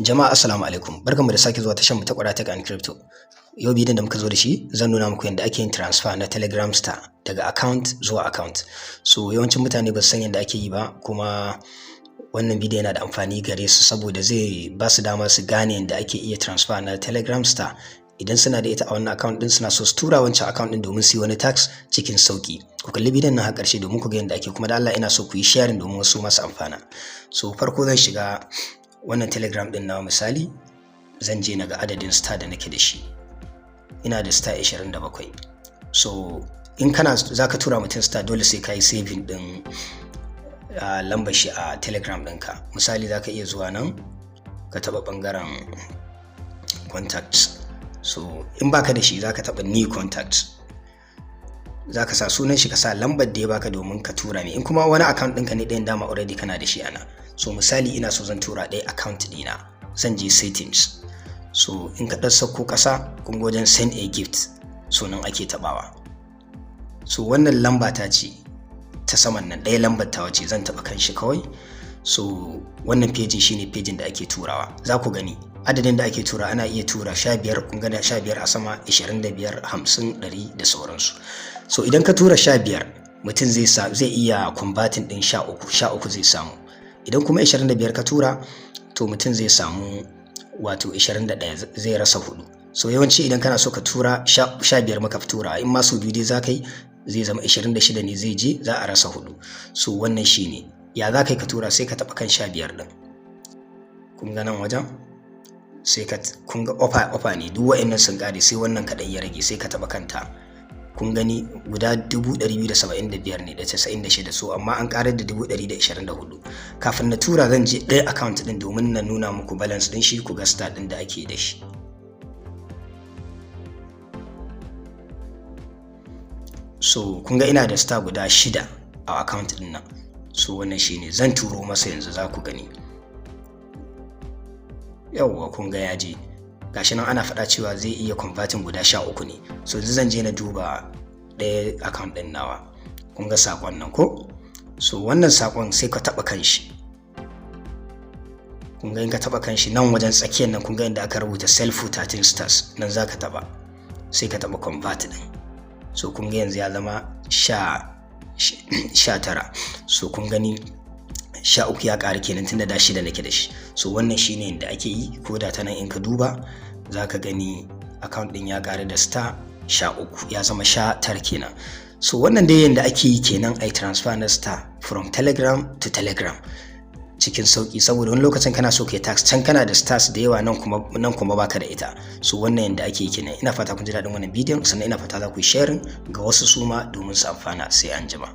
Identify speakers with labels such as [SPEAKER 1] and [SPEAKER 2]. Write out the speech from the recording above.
[SPEAKER 1] Jama'a assalamu alaikum, barkanmu da sake zuwa tashar mu ta Ƙwara Tech and Crypto. Yau bidiyon da muka zo da shi zan nuna muku yadda ake yin transfer na Telegram Star daga account zuwa account. So yawancin mutane ba su san yadda ake yi ba, kuma wannan bidiyo yana da amfani gare su saboda zai ba su dama su gane yadda ake iya transfer na Telegram Star idan suna da ita a wannan account din, suna so su tura wancan account din domin su yi wani tax cikin sauki. Ku kalli bidiyon nan har ƙarshe domin ku ga yadda ake, kuma da Allah ina so ku yi sharing domin wasu masu amfana. So farko zan shiga wannan Telegram din nawa, misali zan je na ga adadin star da nake da shi. Ina da star 27. So in kana zaka tura mutum star, dole sai ka yi saving din lambar shi a Telegram ɗinka. Misali zaka iya zuwa nan ka taɓa ɓangaren contacts. So in baka da shi zaka taɓa new contacts, zaka sa sunan shi, ka sa lambar da ya baka domin ka tura mai. In kuma wani account ɗinka ne ɗayan dama already kana da shi ana. So misali ina so zan tura ɗaya account ɗina, zan je settings. So in ka ɗan sauko ƙasa kun ga wajen send a gift, so nan ake taɓawa. So wannan lamba ta ce ta saman nan, ɗaya lambar ta wace zan taɓa kan shi kawai. So wannan pejin shine pejin da ake turawa. Za ku gani adadin da ake tura, ana iya tura 15, kun gani 15 a sama, 25, 50, 100 da sauransu. So idan ka tura 15, mutum zai iya converting ɗin 13 zai samu. Idan kuma 25 ka tura, to mutum zai samu wato 21, zai rasa 4. So yawanci idan kana so ka tura 15 maka tura, in ma su biyu dai za ka yi, zai zama 26 ne zai je, za a rasa 4. So wannan shine ya za ka yi ka tura, sai ka taɓa kan 15 ɗin. Kun ga nan wajen sai kun ga offer ne, duk wa'annan sun ƙare, sai wannan kaɗai ya rage, sai ka taɓa kanta. Kun gani guda 275 ne da 96, so amma an karar da 124. Kafin na tura zan je ɗaya account din domin na nuna muku balance din shi, ku ga star din da ake da shi. So kun ga ina da star guda 6 a account din nan. So wannan shine zan turo masa yanzu, za ku gani. Yawwa kun ga ya je. Gashi nan ana faɗa cewa zai iya converting guda 13 ne. So yanzu zan je na duba ɗaya account ɗin nawa. Kun ga sakon nan ko? So wannan sakon sai ka taɓa kan shi. Kun ga in ka taɓa kan shi nan wajen tsakiyar nan, kun ga inda aka rubuta sell for 13 stars, nan za ka taɓa. Sai ka taɓa convert ɗin. So kun ga yanzu ya zama 19. So kun gani 13 ya ƙara kenan, tunda da 6 nake da shi. So wannan shine yadda ake yi, ko da ta nan in ka duba za ka gani account ɗin ya ƙara da star 13, ya zama 19 kenan. So wannan dai yadda ake yi kenan, ai transfer na star from Telegram to Telegram cikin sauki, saboda wani lokacin kana so kai tax can kana da stars da yawa, nan kuma baka da ita. So wannan yadda ake yi kenan. Ina fata kun ji daɗin wannan bidiyon, sannan ina fata za ku yi sharing ga wasu suma domin su amfana. Sai an jima.